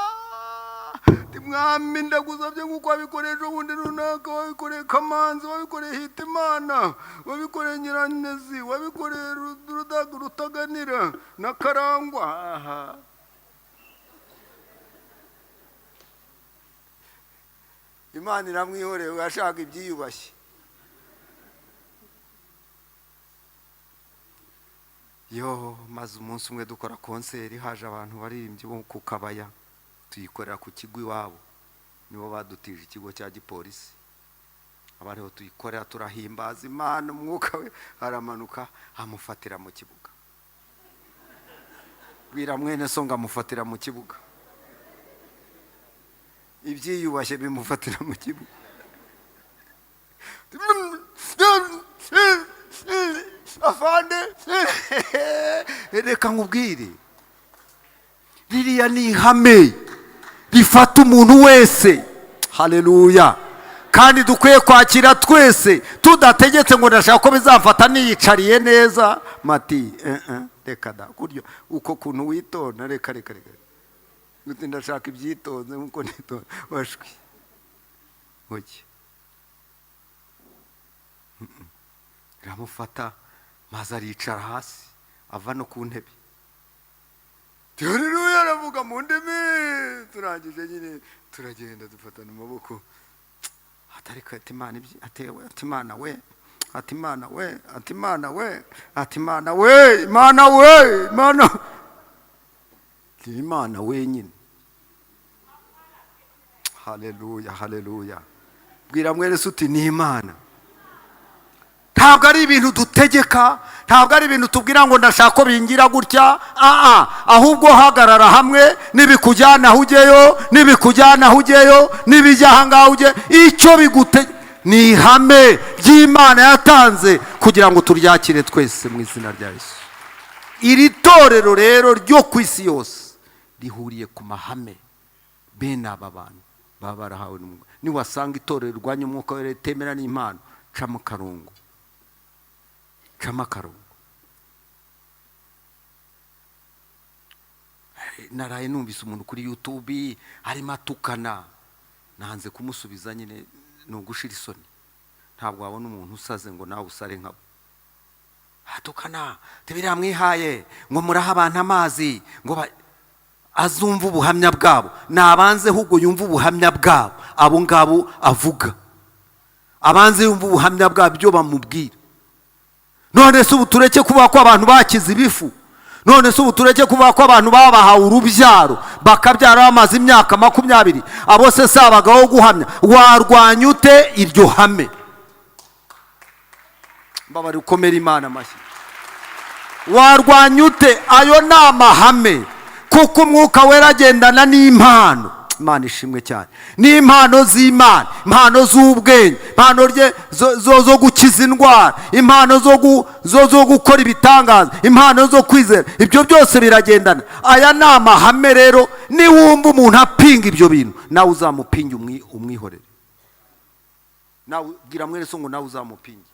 ati mwami ndagusabye nk'uko wabikoreje ubundi runaka, wabikoreye Kamanzi, wabikoreye Hitimana, wabikoreye Nyiranezi, wabikoreye Rutaganira na Karangwa. Aha, Imana iramwihoreye, ugashaka ibyiyubashye. Yo, maze umunsi umwe dukora konseri, haje abantu baririmbye bo ku Kabaya, tuyikorera ku kigo iwabo, nibo badutije ikigo cya gipolisi. Abariho tuyikorera, turahimbaza Imana, Umwuka we aramanuka amufatira mu kibuga. Bwira mwene so ngo amufatira mu kibuga. Ibyiyubashye bimufatira mu kibuga. afande reka nkubwire, ririya ni ihame rifata umuntu wese. Haleluya. Kandi dukwiye kwakira twese, tudategetse ngo ndashaka ko bizamfata niyicariye neza mati reka da kuryo uko kuntu witonda, reka nguti ndashaka ibyitonze nkuko nitonda bashwi oke. Ramufata maze aricara hasi, ava no ku ntebe. Haleluya, aravuga mu ndimi. Turangije nyine turagenda dufatana amaboko. Atariko ati Imana ibyi atewe, ati Imana we, ati Imana we, ati Imana we, ati Imana we, Imana we, Imana. Imana wenyine. Haleluya, haleluya. Bwira mwese uti ni Imana. Ntabwo ari ibintu dutegeka, ntabwo ari ibintu tubwira ngo ndashaka ko bingira gutya. Ahubwo hagarara hamwe, nibikujyana ujyeyo, nibikujyana ujyeyo, nibijya ahangaha ujye. Icyo bigute ni ihame ry'Imana yatanze kugira ngo turyakire twese mu izina rya Yesu. Iri torero rero ryo ku isi yose rihuriye ku mahame. Bene aba bantu baba barahawe n'Umwuka. Niwasanga itorero rwanya umwuka wera ritemera n'impano, camo karungu. Naraye numvise umuntu kuri YouTube arimo atukana, nanze kumusubiza nyine no gushira isoni. Ntabwo wabona umuntu usaze ngo nawe usare nkabo. Atukana tebira mwihaye ngo muraha abantu amazi ngo azumva ubuhamya bwabo. Nabanze ahubwo yumva ubuhamya bwabo, abo ngabo avuga. Abanze yumva ubuhamya bwabo byo bamubwira. None se ubu tureke kuvuga ko abantu bakize ibifu? None se ubu tureke kuvuga ko abantu babahawe urubyaro bakabyara bamaze imyaka 20? Abo se sabagaho guhamya. Warwanya ute iryo hame? Mbabari ukomera Imana amashyi. Warwanya ute ayo namahame? Kuko umwuka wera agendana n'impano. Imana ishimwe cyane. N'impano z'Imana, impano z'ubwenge, impano zo gukiza indwara, impano zo gukora ibitangaza, impano zo kwizera. Ibyo byose biragendana. Aya ni amahame rero. Niwumva umuntu apinga ibyo bintu, nawe uzamupinge umwihorere. Nawe gira mwene so ngo nawe uzamupinge.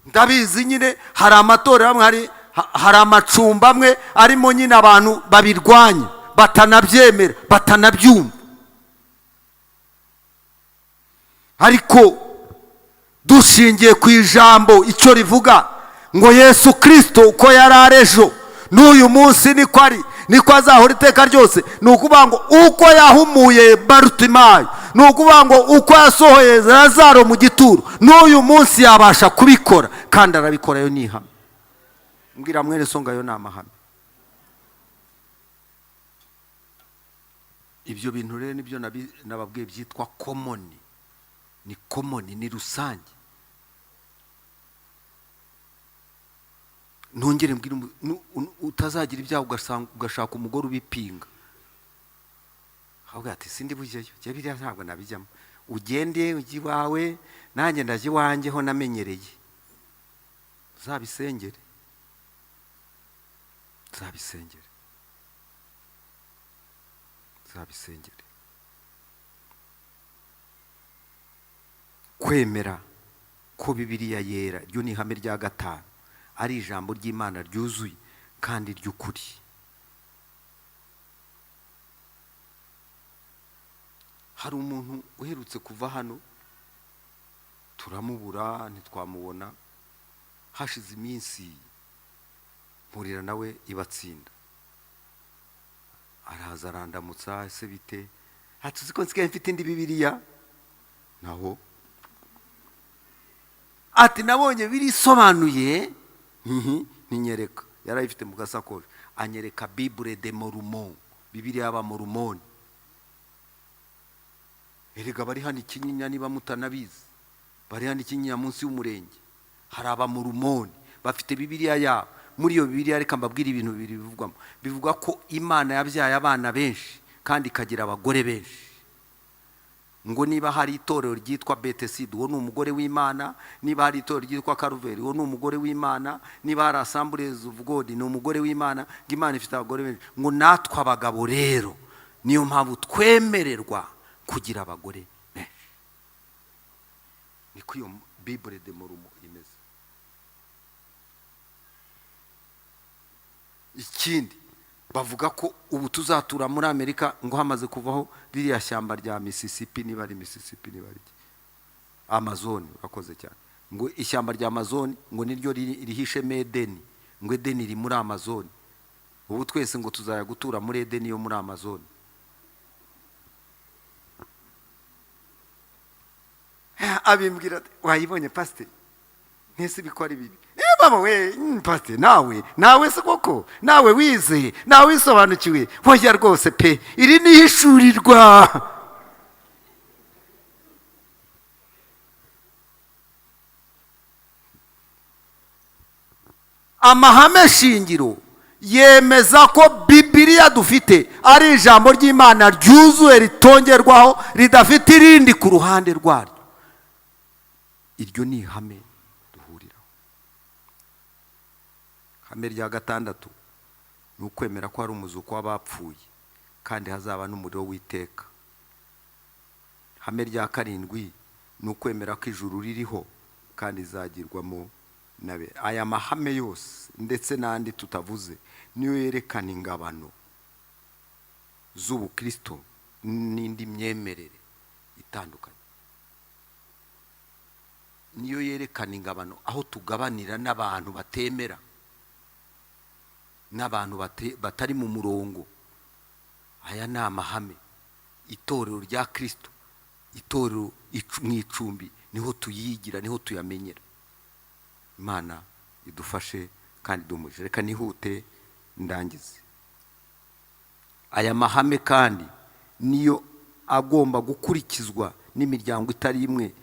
Ndabizi nyine hari amatora amwe, hari amacumba amwe arimo nyine abantu babirwanya, batanabyemera, batanabyumva. Ariko dushingiye ku ijambo icyo rivuga ngo Yesu Kristo uko yari arejo n'uyu munsi niko ari, niko azahora iteka ryose. Ni ukuvuga ngo uko yahumuye Barutimayo, ni ukuvuga ngo uko yasohoye Lazaro mu gituro, n'uyu munsi yabasha kubikora, kandi arabikora. Yo ni ihame. Mbwira mwene so ngo ayo ni amahame. Ibyo bintu rero nibyo nababwiye byitwa common. Ni common, ni rusange. Ntongere mbwira utazagira ibyago ugashaka umugore ubipinga. Ahubwo ati sindi bujyeyo, je biriya ntabwo nabijyamo. Ugende ugi wawe, nanjye ndaje iwanjye ho namenyereye. Uzabisengere. Kwemera ko Bibiliya yera ryo ni ihame rya gatanu, ari ijambo ry'Imana ryuzuye kandi ry'ukuri. Hari umuntu uherutse kuva hano, turamubura ntitwamubona. Hashize iminsi mpurira nawe ibatsinda. Araza arandamutsa, ese bite? Ati uzi ko nsigaye mfite indi Bibiliya? Naho ati nabonye birisobanuye. Ninyereka. Yarayifite mu gasakoje. Anyereka Bible de Mormon, Bibiliya y'Abamormoni. Erega bari hano Ikinyinya, niba mutanabizi, bari hano Ikinyinya munsi y'umurenge. Hari Abamormoni bafite Bibiliya yabo. Muri iyo Bibiliya reka mbabwira ibintu bibiri bivugwamo. Bivuga ko Imana yabyaye abana benshi kandi ikagira abagore benshi. ngo niba hari itorero ryitwa Betesida uwo ni umugore w'Imana, niba hari itorero ryitwa Karuveri uwo ni umugore w'Imana, niba hari Assemblies of God ni umugore w'Imana, ngo Imana ifite abagore benshi. Ngo natwe abagabo rero niyo mpamvu twemererwa kugira abagore benshi. Niko iyo Bible de Morumo imeze. Ikindi bavuga ko ubu tuzatura muri Amerika ngo hamaze kuvaho ririya shyamba rya Mississippi, niba ari Mississippi niba ari Amazon, bakoze cyane, ngo ishyamba rya Amazon ngo niryo rihishe Edeni, ngo Edeni iri muri Amazon. Ubu twese ngo tuzaya gutura muri Edeni yo muri Amazon. Abimbwira wayibonye pastor, ntese bikora bibi. Baba we pastor, nawe se koko nawe wize, nawe wisobanukiwe, hoya rwose pe, iri ni hishurirwa. Amahame shingiro yemeza ko Bibiliya dufite ari ijambo ry'Imana ryuzuye ritongerwaho, ridafite irindi ku ruhande rwaryo. Iryo ni ihame duhuriraho. Ihame rya gatandatu ni ukwemera ko hari umuzuko w'abapfuye kandi hazaba n'umuriro w'iteka. Ihame rya karindwi ni ukwemera ko ijuru ririho kandi izagirwamo nabe. Aya mahame yose ndetse n'andi tutavuze niyo yerekana ingabano z'ubukristo n'indi myemerere itandukanye. Niyo yerekana ingabano aho tugabanira n'abantu batemera, n'abantu batari mu murongo. Aya ni amahame. Itorero rya Kristo, itorero mu icumbi, niho tuyigira, niho tuyamenyera. Imana idufashe kandi dumuje. Reka nihute ndangize. Aya mahame kandi niyo agomba gukurikizwa n'imiryango itari imwe,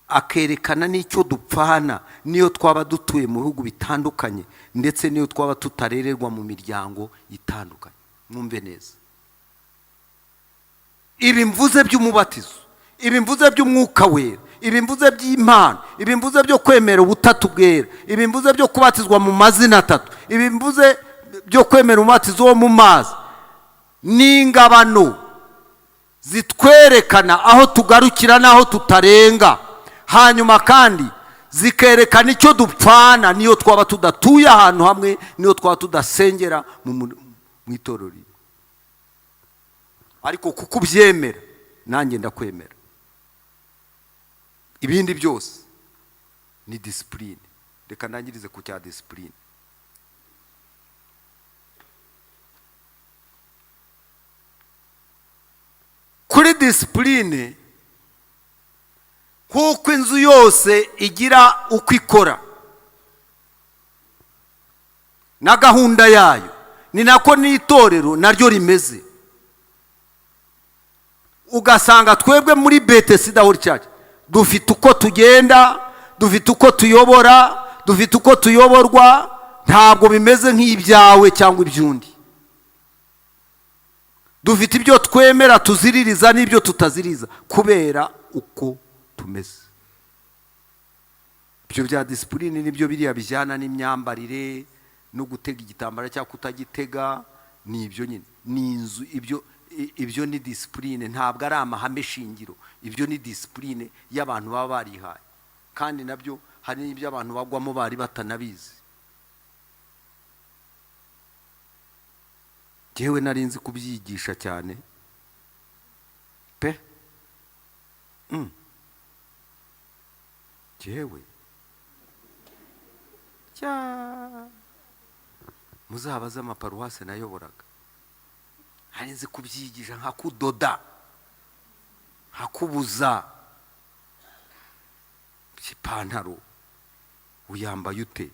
akerekana n'icyo dupfana niyo twaba dutuye mu bihugu bitandukanye, ndetse niyo twaba tutarererwa mu miryango itandukanye. Mwumve neza. Ibi mvuze by'umubatizo, ibi mvuze by'umwuka wera, ibi mvuze by'Imana, ibi mvuze byo kwemera ubutatu bwera, ibi mvuze byo kubatizwa mu mazina atatu, ibi mvuze byo kwemera umubatizo wo mu mazi, ni ingabano zitwerekana aho tugarukira n'aho tutarenga. Hanyuma kandi zikerekana icyo dupfana niyo twaba tudatuye ahantu hamwe, niyo twaba tudasengera mu itorero. Ariko kuko ubyemera nanjye ndakwemera. Ibindi byose ni discipline. Reka ndangirize ku cya discipline. Kuri discipline, kuko inzu yose igira uko ikora na gahunda yayo, ni nako n'itorero naryo rimeze. Ugasanga twebwe muri Betesida Holy Church dufite uko tugenda, dufite uko tuyobora, dufite uko tuyoborwa, ntabwo bimeze nk'ibyawe cyangwa ibyundi. Dufite ibyo twemera tuziririza n'ibyo tutaziriza kubera uko tumeze. Ibyo bya discipline nibyo biriya bijyana n'imyambarire no gutega igitambara cyangwa kutagitega, ni ibyo nyine. Ni inzu, ibyo ni discipline, ntabwo ari amahame shingiro. Ibyo ni discipline y'abantu baba barihaye, kandi nabyo hari n'ibyo abantu bagwamo bari batanabizi. Jewe narinzi kubyigisha cyane pe. Jewe muzabaza amaparuwase nayoboraga, narinzi kubyigisha nka kudoda, nka kubuza ipantaro uyambaye ute,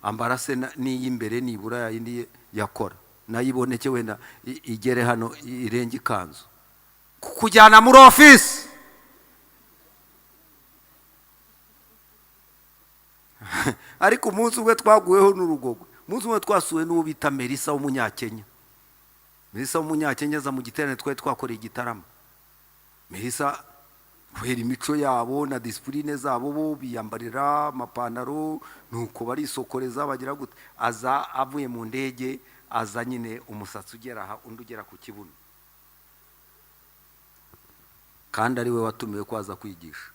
ambara se n'iyimbere nibura yindi yakora, nayiboneke wenda igere hano irenge ikanzu, kukujyana muri office. Ariko umunsi umwe twaguweho n'urugogo. Umunsi umwe twasuwe n'uwo bita Melissa w'umunyakenya. Melissa w'umunyakenya aza mu giterane twari twakoreye igitaramo. Melissa kubera imico yabo na disipurine zabo bo biyambarira amapantaro nuko barisokoreza bagira gute, aza avuye mu ndege, aza nyine umusatsi ugera aha undi ugera ku kibuno, kandi ari we watumiwe ko aza kwigisha.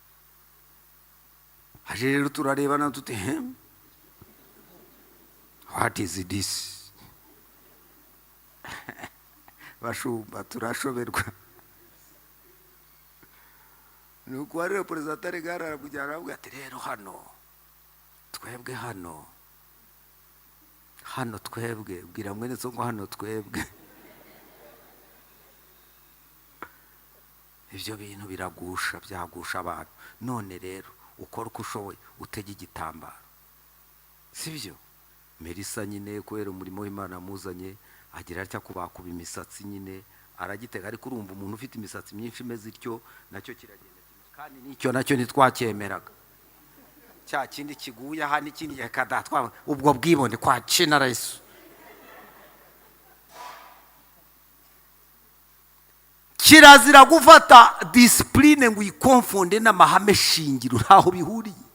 Aje rero turarebana tuti what is this? Bashumba turashoberwa. Nuko rero perezida gara arabujyana aravuga ati rero hano twebwe hano twebwe bwira mwene so ngo hano twebwe ibyo bintu biragusha, byagusha abantu. None rero ukora uko ushoboye, utege igitambaro, sibyo? Melissa nyine kubera umurimo w'Imana amuzanye agira atya kubakuba imisatsi nyine aragitega, ariko urumva umuntu ufite imisatsi myinshi imeze ityo nacyo kiragenda, kandi nicyo nacyo ntitwacyemeraga. Cya kindi kiguye aha n'ikindi kadatwa ubwo bwibone kwa Cina Yesu. Kirazira gufata discipline ngo uyikonfonde n'amahame shingiro, ntaho bihuriye.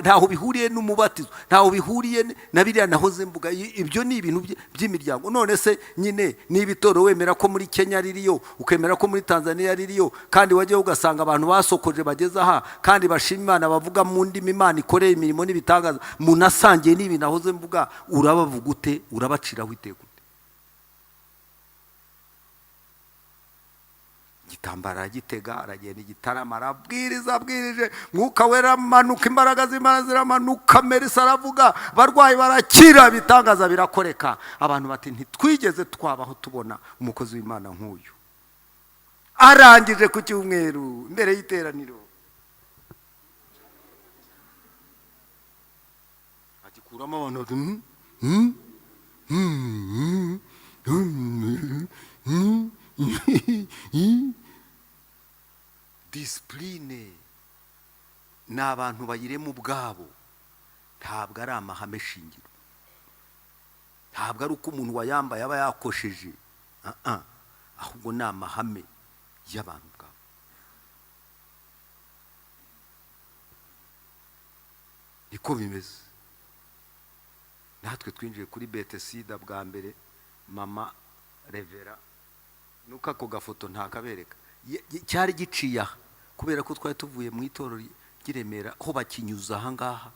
Ntaho bihuriye n'umubatizo, ntaho bihuriye na biriya nahoze mvuga. Ibyo ni ibintu by'imiryango. None se nyine niba itoro wemera ko muri Kenya ririyo, ukemera ko muri Tanzania ririyo, kandi wajye ugasanga abantu basokoje bageze aha kandi bashima Imana, bavuga mu ndimi Imana ikoreye imirimo n'ibitangaza, munasangiye n'ibintu nahoze mvuga, urabavuga ute? Urabaciraho iteka. Gitambara gitega aragenda igitarama arabwirije, Mwuka Wera manuka, imbaraga z'Imana ziramanuka, Melissa aravuga, barwayi barakira, bitangaza birakoreka. Abantu bati ntitwigeze twabaho tubona umukozi w'Imana nk'uyu. Arangije ku cyumweru mbere y'iteraniro agikuramo abantu disipurine ni abantu bayirema ubwabo, ntabwo ari amahame shingiro, ntabwo ari uko umuntu wayambaye aba yakosheje, ahubwo ni amahame y'abantu ubwabo. Niko bimeze. Natwe twinjiye kuri Betesida bwa mbere, mama Revera nuko ako gafoto ntakabereka, cyari giciye aha kubera ko twari tuvuye mu itorero ry'Iremera aho bakinyuza aha ngaha,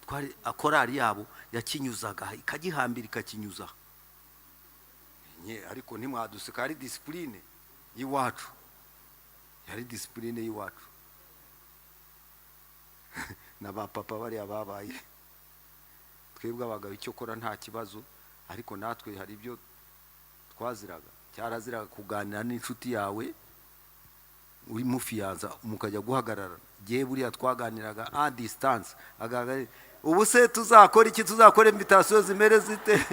twari akorari yabo yakinyuzaga ikagihambira ikakinyuza. Ariko ntimwaduseka, ari disipurine y'iwacu, yari disipurine y'iwacu. Na ba papa bariya babaye, twebwe abagabo icyo kora nta kibazo, ariko natwe hari ibyo twaziraga. Cyaraziraga kuganira n'inshuti yawe uri mufiyanza mukajya guhagarara. Giye buriya twaganiraga a distance, ubu se tuzakora iki? Tuzakora invitation zimere zite?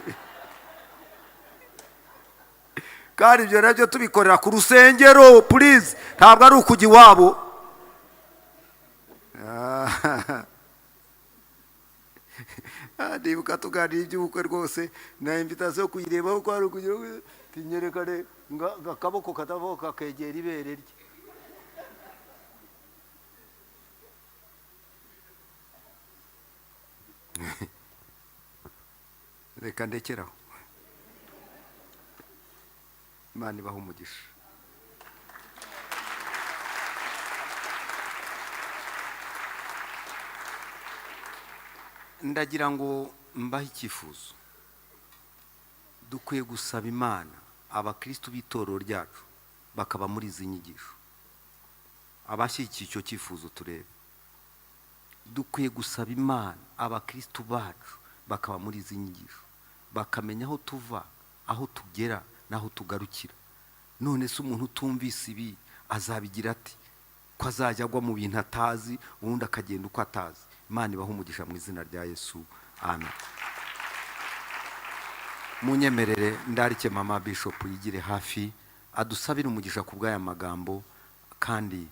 Kandi ibyo nabyo tubikorera ku rusengero, please, ntabwo ari ukujya iwabo. Ndibuka tuganira iby'ubukwe rwose, na invitation kuyirebaho ko ari ukugira ngo tinyerekane akaboko katavoka kegera ibere rye. Reka ndekeraho. Imana ibahe umugisha. Ndagira ngo mbahe icyifuzo. Dukwiye gusaba Imana abakristo b'itorero ryacu bakaba muri izi nyigisho. Abashyigikiye icyo cyifuzo turebe. Dukwiye gusaba Imana abakristo bacu bakaba muri izi nyigisho, bakamenya aho tuva, aho tugera naho tugarukira. None se umuntu utumvise ibi azabigira ati? Ko azajya agwa mu bintu atazi, ubundi akagenda uko atazi. Imana ibahe umugisha mu izina rya Yesu, amen. Munyemerere ndarike mama Bishop yigire hafi, adusabire umugisha ku bw'aya magambo, kandi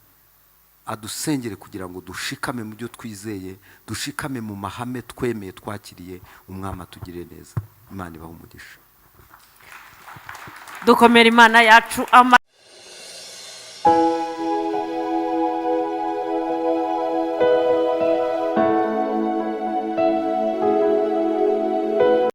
adusengere kugira ngo dushikame mu byo twizeye, dushikame mu mahame twemeye twakiriye. Umwami atugire neza. Imana ibahe umugisha. Dukomere Imana yacu